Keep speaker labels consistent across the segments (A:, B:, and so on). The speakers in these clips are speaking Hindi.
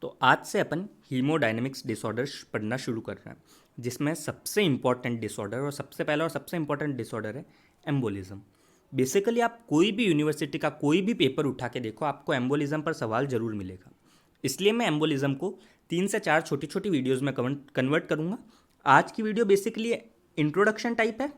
A: तो आज से अपन हीमोडायनेमिक्स डिसऑर्डर्स पढ़ना शुरू कर रहे हैं, जिसमें सबसे इम्पॉर्टेंट डिसऑर्डर और सबसे पहला और सबसे इम्पॉर्टेंट डिसऑर्डर है एम्बोलिज्म। बेसिकली आप कोई भी यूनिवर्सिटी का कोई भी पेपर उठा के देखो, आपको एम्बोलिज्म पर सवाल ज़रूर मिलेगा। इसलिए मैं एम्बोलिज्म को 3 से 4 छोटी छोटी वीडियोज़ में कन्वर्ट करूँगा। आज की वीडियो बेसिकली इंट्रोडक्शन टाइप है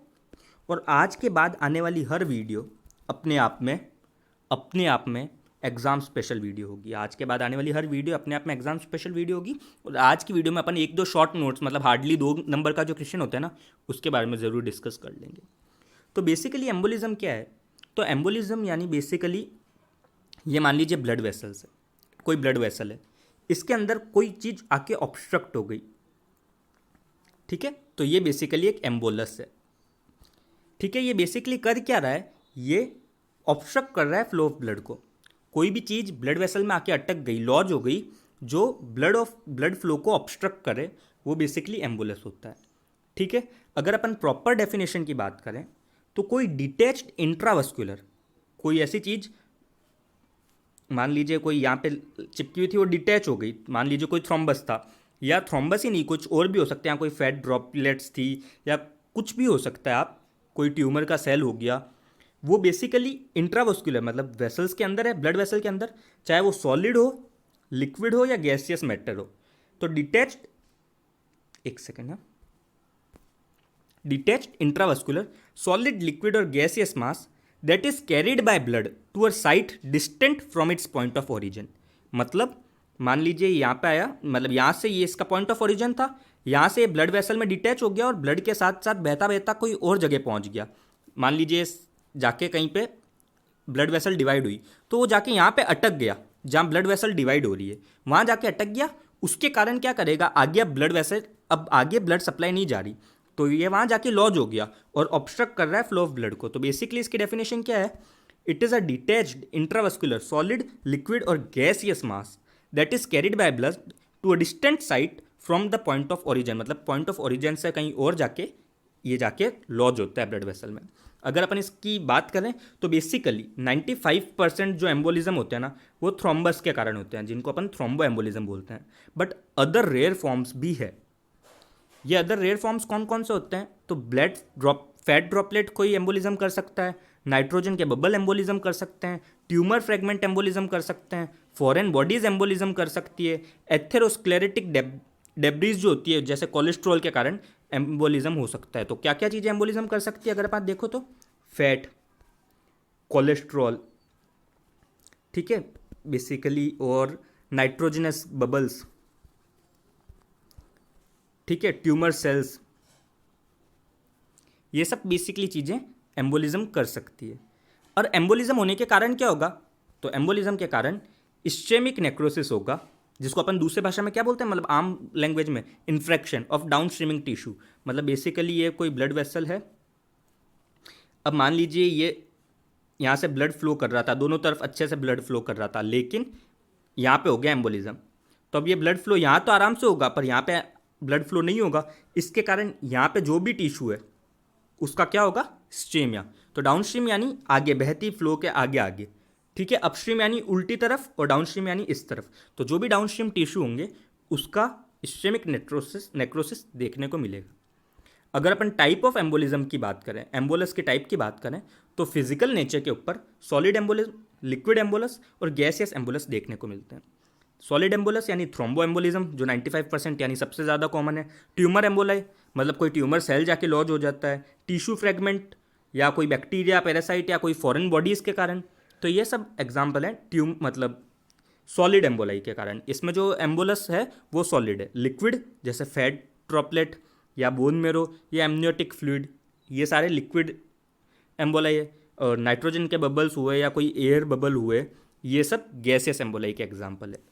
A: और आज के बाद आने वाली हर वीडियो अपने आप में एग्ज़ाम स्पेशल वीडियो होगी। आज के बाद आने वाली हर वीडियो अपने आप में एग्ज़ाम स्पेशल वीडियो होगी। और आज की वीडियो में अपन 1-2 शॉर्ट नोट्स, मतलब हार्डली 2 नंबर का जो क्वेश्चन होता है ना, उसके बारे में ज़रूर डिस्कस कर लेंगे। तो बेसिकली एम्बोलिज्म क्या है? तो एम्बोलिज्म यानी बेसिकली ये मान लीजिए ब्लड वेसल्स है, कोई ब्लड वेसल है, इसके अंदर कोई चीज़ आके ऑब्स्ट्रक्ट हो गई, ठीक है, तो ये बेसिकली एक एम्बोलस है। ठीक है, ये बेसिकली कर क्या रहा है? ये ऑब्स्ट्रक्ट कर रहा है फ्लो ऑफ ब्लड को। कोई भी चीज़ ब्लड वेसल में आके अटक गई, लॉज हो गई, जो ब्लड फ्लो को ऑब्स्ट्रक्ट करे, वो बेसिकली एम्बुलस होता है। ठीक है, अगर अपन प्रॉपर डेफिनेशन की बात करें तो कोई डिटैच्ड इंट्रावस्कुलर, कोई ऐसी चीज़, मान लीजिए कोई यहाँ पे चिपकी हुई थी, वो डिटैच हो गई, मान लीजिए कोई थ्रोम्बस था, या थ्रोम्बस ही नहीं, कुछ और भी हो सकते हैं, कोई फैट ड्रॉपलेट्स थी या कुछ भी हो सकता है, आप कोई ट्यूमर का सेल हो गया, वो बेसिकली इंट्रावस्कुलर मतलब वेसल्स के अंदर है, ब्लड वेसल के अंदर, चाहे वो सॉलिड हो, लिक्विड हो या गैसियस मैटर हो। तो डिटैच्ड, एक सेकेंड है, डिटैच्ड इंट्रावस्कुलर सॉलिड, लिक्विड और gaseous mass that is carried by blood to a site distant from its point of origin. मतलब मान लीजिए यहाँ पे आया, मतलब यहाँ से ये इसका पॉइंट ऑफ ओरिजिन था, यहाँ से ब्लड वेसल में डिटैच हो गया और ब्लड के साथ साथ बहता बहता कोई और जगह पहुँच गया। मान लीजिए जाके कहीं पे ब्लड वेसल डिवाइड हुई, तो वो जाके यहाँ पे अटक गया, जहाँ ब्लड वेसल डिवाइड हो रही है वहाँ जाके अटक गया। उसके कारण क्या करेगा, आगे अब ब्लड वेसल, अब आगे ब्लड सप्लाई नहीं जा रही, तो ये वहाँ जाके लॉज हो गया और ऑब्स्ट्रक्ट कर रहा है फ्लो ऑफ ब्लड को। तो बेसिकली इसकी डेफिनेशन क्या है? It is a detached intravascular solid, liquid और gaseous mass that is carried by blood to a distant site from the point of origin. मतलब पॉइंट ऑफ ओरिजिन से कहीं और जाके ये जाके लॉज होता है ब्लड वेसल में। अगर अपन इसकी बात करें तो बेसिकली 95% जो एम्बोलिज्म होते हैं ना, वो थ्रोम्बस के कारण होते हैं, जिनको अपन थ्रोम्बो एम्बोलिज्म बोलते हैं। बट अदर रेयर फॉर्म्स भी है। ये अदर रेयर फॉर्म्स कौन कौन से होते हैं? तो फैट ड्रॉपलेट कोई एम्बोलिज्म कर सकता है, नाइट्रोजन के बबल एम्बोलिज्म कर सकते हैं, ट्यूमर फ्रेगमेंट एम्बोलिज्म कर सकते हैं, फॉरेन बॉडीज एम्बोलिज्म कर सकती है, एथेरोस्क्लेरेटिक डेब्रीज जो होती है जैसे कोलेस्ट्रॉल के कारण एम्बोलिज्म हो सकता है। तो क्या क्या चीज़ें एम्बोलिज्म कर सकती है अगर आप देखो तो? फैट, कोलेस्ट्रॉल, ठीक है, बेसिकली, और नाइट्रोजनस बबल्स, ठीक है, ट्यूमर सेल्स, ये सब बेसिकली चीज़ें एम्बोलिज्म कर सकती है। और एम्बोलिज्म होने के कारण क्या होगा? तो एम्बोलिज्म के कारण इस्चेमिक नेक्रोसिस होगा, जिसको अपन दूसरे भाषा में क्या बोलते हैं, मतलब आम लैंग्वेज में infarction of down streaming tissue. मतलब बेसिकली ये कोई ब्लड वेसल है, अब मान लीजिए ये यहाँ से ब्लड फ्लो कर रहा था, दोनों तरफ अच्छे से ब्लड फ्लो कर रहा था, लेकिन यहाँ पे हो गया एम्बोलिज्म। तो अब ये ब्लड फ्लो यहाँ तो आराम से होगा, पर यहाँ पे ब्लड फ्लो नहीं होगा। इसके कारण यहाँ पे जो भी टिश्यू है उसका क्या होगा? स्ट्रीमिया। तो डाउनस्ट्रीम यानी आगे बहती फ्लो के आगे आगे, ठीक है, अपस्ट्रीम यानी उल्टी तरफ और डाउनस्ट्रीम यानी इस तरफ। तो जो भी डाउनस्ट्रीम टिश्यू होंगे उसका इस्चेमिक नेक्रोसिस देखने को मिलेगा। अगर अपन टाइप ऑफ एम्बोलिज्म की बात करें, एम्बोलस के टाइप की बात करें, तो फिजिकल नेचर के ऊपर सॉलिड एम्बोलिज्म, लिक्विड एम्बोलस और गैसियस एम्बोलस देखने को मिलते हैं। सॉलिड एम्बोलस यानी थ्रोम्बो एम्बोलिज्म, जो 95% यानी सबसे ज़्यादा कॉमन है। ट्यूमर एम्बोलाई, मतलब कोई ट्यूमर सेल जाके लॉज हो जाता है। टिश्यू फ्रेगमेंट, या कोई बैक्टीरिया, पैरासाइट या कोई फॉरेन बॉडीज़ के कारण। तो ये सब एग्जाम्पल है मतलब सॉलिड एम्बोलाई के कारण। इसमें जो एम्बोलस है वो सॉलिड है। लिक्विड जैसे फैट ड्रॉपलेट या बोन मेरो या एमनियोटिक फ्लूइड, ये सारे लिक्विड एम्बोलाई है। और नाइट्रोजन के बबल्स हुए या कोई एयर बबल हुए, ये सब गैसियस एम्बोलाई के एग्जाम्पल है।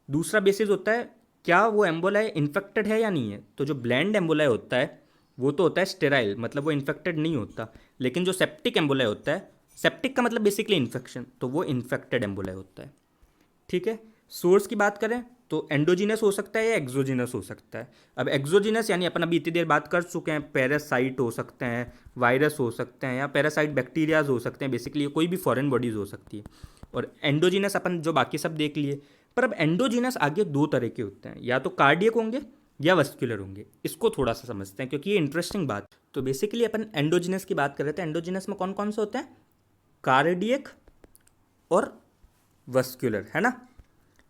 A: दूसरा बेसिस होता है क्या वो एम्बोलाई इन्फेक्टेड है या नहीं है। तो जो ब्लैंड एम्बोलाई होता है वो तो होता है स्टेराइल, मतलब वो इन्फेक्टेड नहीं होता। लेकिन जो सेप्टिक एम्बोलाई होता है, सेप्टिक का मतलब बेसिकली इन्फेक्शन, तो वो इन्फेक्टेड एम्बोलाई होता है। ठीक है, सोर्स की बात करें तो एंडोजीनस हो सकता है या एक्सोजीनस हो सकता है। अब एक्सोजीनस यानी अपन अभी इतनी देर बात कर चुके हैं, पैरासाइट हो सकते हैं, वायरस हो सकते हैं, या पैरासाइट बैक्टीरियाज हो सकते हैं, बेसिकली कोई भी फॉरेन बॉडीज़ हो सकती है। और एंडोजीनस अपन जो बाकी सब देख लिए, पर अब एंडोजीनस आगे दो तरह के होते हैं, या तो कार्डियक होंगे या वस्कुलर होंगे। इसको थोड़ा सा समझते हैं क्योंकि ये इंटरेस्टिंग बात। तो बेसिकली अपन एंडोजीनस की बात कर रहे थे। एंडोजीनस में कौन कौन से होते हैं? कार्डियक और वस्कुलर, है ना,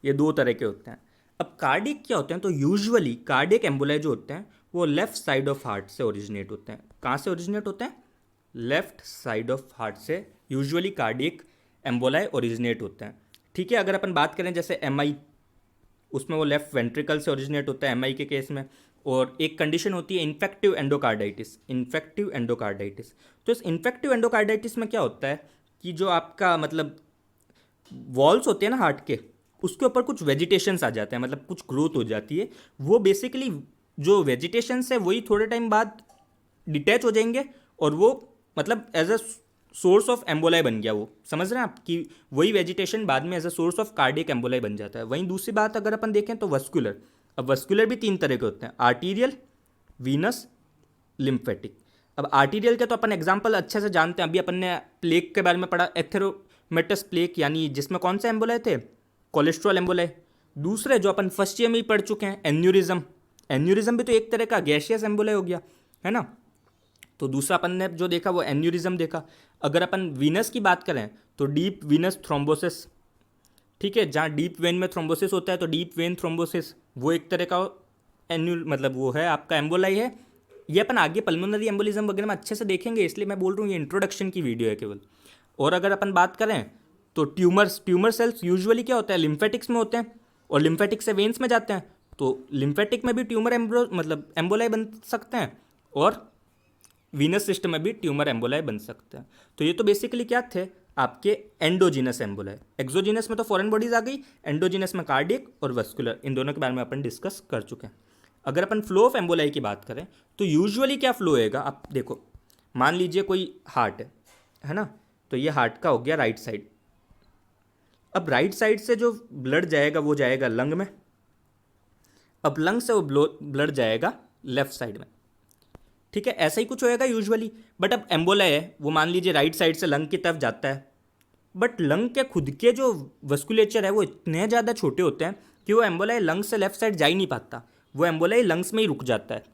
A: ये दो तरह के होते हैं। अब कार्डियक क्या होते हैं? तो यूजुअली कार्डियक एम्बोलाई जो होते हैं वो लेफ्ट साइड ऑफ हार्ट से ओरिजिनेट होते हैं। कहाँ से ओरिजिनेट होते हैं? लेफ्ट साइड ऑफ हार्ट से यूजुअली कार्डियक एम्बोलाई ओरिजिनेट होते हैं। ठीक है, अगर अपन बात करें जैसे एमआई, उसमें वो लेफ्ट वेंट्रिकल से ओरिजिनेट होता है एमआई के केस में। और एक कंडीशन होती है इन्फेक्टिव एंडोकार्डाइटिस। इन्फेक्टिव एंडोकार्डाइटिस, तो इस इन्फेक्टिव एंडोकार्डाइटिस में क्या होता है कि जो आपका मतलब वॉल्स होते हैं ना हार्ट के, उसके ऊपर कुछ वेजिटेशंस आ जाते हैं, मतलब कुछ ग्रोथ हो जाती है। वो बेसिकली जो वेजिटेशंस है वही थोड़े टाइम बाद डिटैच हो जाएंगे और वो मतलब as a source of emboli बन गया। वो समझ रहे हैं आप कि वही वेजिटेशन बाद में as a source of cardiac emboli बन जाता है। वहीं दूसरी बात अगर अपन देखें तो वस्कुलर। अब वस्कुलर भी तीन तरह के होते हैं, आर्टीरियल, वीनस, लिम्फेटिक। अब आर्टीरियल के तो अपन एग्जाम्पल अच्छे से जानते हैं, अभी अपन ने प्लेग के बारे में पढ़ा, एथेरोमेटस प्लेग, यानी जिसमें कौन से एम्बोलाई थे? Cholesterol emboli. दूसरे जो अपन फर्स्ट ईयर में ही पढ़ चुके हैं, एन्यूरिज्म। एन्यूरिज्म भी तो एक तरह का गैसियस एम्बोलाई हो गया, है ना। तो दूसरा अपन ने जो देखा वो एन्यूरिज्म देखा। अगर अपन वीनस की बात करें तो डीप वीनस थ्रोम्बोसिस, ठीक है, जहाँ डीप वेन में थ्रोम्बोसिस होता है तो डीप वेन थ्रोम्बोसिस, वो एक तरह का मतलब वो है आपका एम्बोलाई है। ये अपन आगे पल्मोनरी एम्बोलिज्म वगैरह में अच्छे से देखेंगे, इसलिए मैं बोल रहा हूँ ये इंट्रोडक्शन की वीडियो है केवल। और अगर अपन बात करें तो ट्यूमर सेल्स यूजुअली क्या होता है? लिम्फेटिक्स में होते हैं और लिम्फेटिक से वेन्स में जाते हैं। तो लिम्फेटिक में भी ट्यूमर मतलब एम्बोलाई बन सकते हैं और वीनस सिस्टम में भी ट्यूमर एम्बोलाई बन सकते हैं। तो ये तो बेसिकली क्या थे? आपके एंडोजीनस एम्बोलाई। एक्सोजीनस में तो फॉरेन बॉडीज आ गई, एंडोजीनस में कार्डियक और वस्कुलर, इन दोनों के बारे में अपन डिस्कस कर चुके हैं। अगर अपन फ्लो ऑफ एम्बोलाई की बात करें तो यूजुअली क्या फ्लो होएगा? आप देखो, मान लीजिए कोई हार्ट है ना, तो ये हार्ट का हो गया राइट साइड। अब राइट साइड से जो ब्लड जाएगा वो जाएगा लंग में। अब लंग से वो ब्लड जाएगा लेफ्ट साइड में, ठीक है, ऐसा ही कुछ होएगा यूजुअली। बट अब एम्बोलाई है वो मान लीजिए राइट साइड से लंग की तरफ जाता है, बट लंग के खुद के जो वस्कुलेचर है वो इतने ज़्यादा छोटे होते हैं कि वो एम्बोलाई लंग से लेफ्ट साइड जा ही नहीं पाता, वो एम्बोलाई लंग्स में ही रुक जाता है,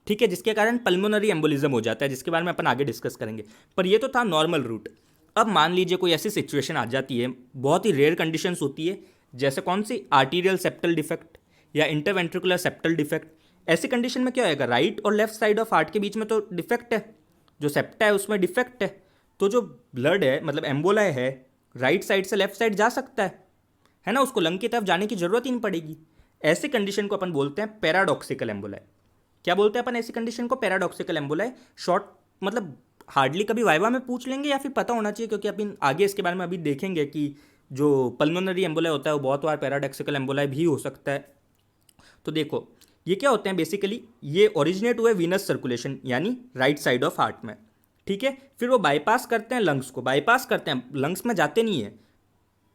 A: ठीक है, जिसके कारण पल्मोनरी एम्बोलिज्म हो जाता है, जिसके बारे में अपन आगे डिस्कस करेंगे। पर ये तो था नॉर्मल रूट। अब मान लीजिए कोई ऐसी सिचुएशन आ जाती है, बहुत ही रेयर कंडीशंस होती है, जैसे कौन सी? आर्टीरियल सेप्टल डिफेक्ट या इंटरवेंट्रिकुलर सेप्टल डिफेक्ट। ऐसी कंडीशन में क्या होएगा? राइट और लेफ्ट साइड ऑफ हार्ट के बीच में तो डिफेक्ट है, जो सेप्टा है उसमें डिफेक्ट है, तो जो ब्लड है मतलब एम्बोलाई है राइट साइड से लेफ्ट साइड जा सकता है ना, उसको लंग की तरफ जाने की जरूरत ही नहीं पड़ेगी। ऐसी कंडीशन को अपन बोलते हैं पैराडॉक्सिकल एम्बोलाई। क्या बोलते हैं अपन ऐसी कंडीशन को? Paradoxical emboli. शॉर्ट मतलब हार्डली कभी वाइवा में पूछ लेंगे या फिर पता होना चाहिए, क्योंकि अपन आगे इसके बारे में अभी देखेंगे कि जो पल्मोनरी एम्बोलाई होता है वो बहुत बार पैराडॉक्सिकल एम्बोलाई भी हो सकता है। तो देखो ये क्या होते हैं बेसिकली, ये ओरिजिनेट हुए वीनस सर्कुलेशन यानी राइट साइड ऑफ हार्ट में, ठीक है, फिर वो बाईपास करते हैं लंग्स को, बाईपास करते हैं, लंग्स में जाते नहीं है,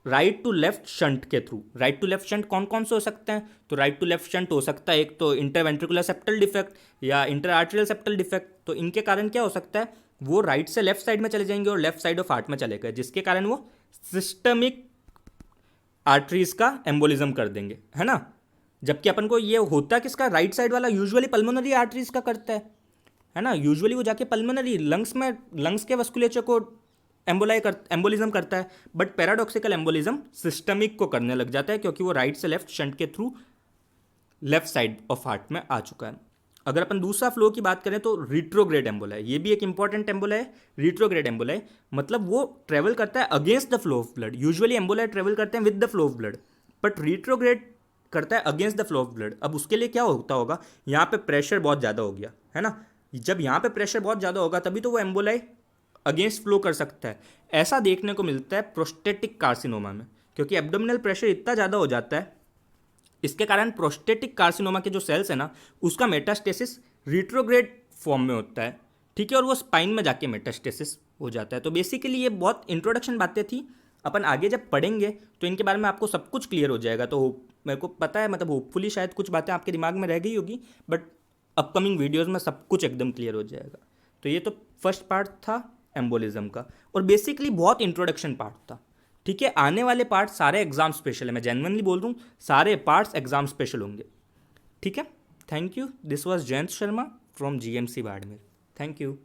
A: राइट टू लेफ्ट शंट के through. Right to left shunt कौन कौन से हो सकते हैं? तो राइट टू लेफ्ट शंट हो सकता है एक तो इंटरवेंट्रिकुलर सेप्टल डिफेक्ट या इंटर आर्टेरियल सेप्टल डिफेक्ट। तो इनके कारण क्या हो सकता है? वो राइट से लेफ्ट साइड में चले जाएंगे और लेफ्ट साइड ऑफ हार्ट में चले गए, जिसके कारण वो सिस्टमिक आर्टरीज का एम्बोलिज्म कर देंगे, है ना। जबकि अपन को ये होता किसका? राइट साइड वाला यूजुअली पल्मोनरी आर्टरीज का करता है ना, यूजुअली वो जाके पल्मोनरी लंग्स में, लंग्स के वस्कुलेचर को एम्बोलिज्म करता है। बट पैराडॉक्सिकल एम्बोलिज्म सिस्टमिक को करने लग जाता है क्योंकि वो राइट से लेफ्ट शंट के through left side of heart में आ चुका है। अगर अपन दूसरा फ्लो की बात करें तो रिट्रोग्रेड एम्बोलाई, ये भी एक इंपॉर्टेंट एम्बोलाई है। रिट्रोग्रेड एम्बोलाई मतलब वो ट्रेवल करता है against the flow of blood. Usually emboli travel करते हैं with the flow of blood, but retrograde करता है against the flow of blood. अब उसके लिए क्या होता होगा? यहाँ पे प्रेशर बहुत ज़्यादा हो गया है ना, जब यहाँ पे प्रेशर बहुत ज़्यादा होगा तभी तो वो एम्बोलाई अगेंस्ट फ्लो कर सकता है। ऐसा देखने को मिलता है प्रोस्टेटिक कार्सिनोमा में, क्योंकि एब्डोमिनल प्रेशर इतना ज़्यादा हो जाता है, इसके कारण प्रोस्टेटिक कार्सिनोमा के जो सेल्स है ना उसका मेटास्टेसिस रिट्रोग्रेड फॉर्म में होता है, ठीक है, और वो स्पाइन में जाके मेटास्टेसिस हो जाता है। तो बेसिकली ये बहुत इंट्रोडक्शन बातें थी, अपन आगे जब पढ़ेंगे तो इनके बारे में आपको सब कुछ क्लियर हो जाएगा। तो मेरे को पता है, मतलब होपफुली शायद कुछ बातें आपके दिमाग में रह गई होगी, बट अपकमिंग वीडियोज़ में सब कुछ एकदम क्लियर हो जाएगा। तो ये तो फर्स्ट पार्ट था एम्बोलिज्म का, और बेसिकली बहुत इंट्रोडक्शन पार्ट था, ठीक है, आने वाले पार्ट सारे एग्जाम स्पेशल है, मैं जेन्युइनली बोल रहा हूँ, सारे पार्ट्स एग्जाम स्पेशल होंगे। ठीक है, thank you, this was Jayant Sharma from GMC Barmer, thank you.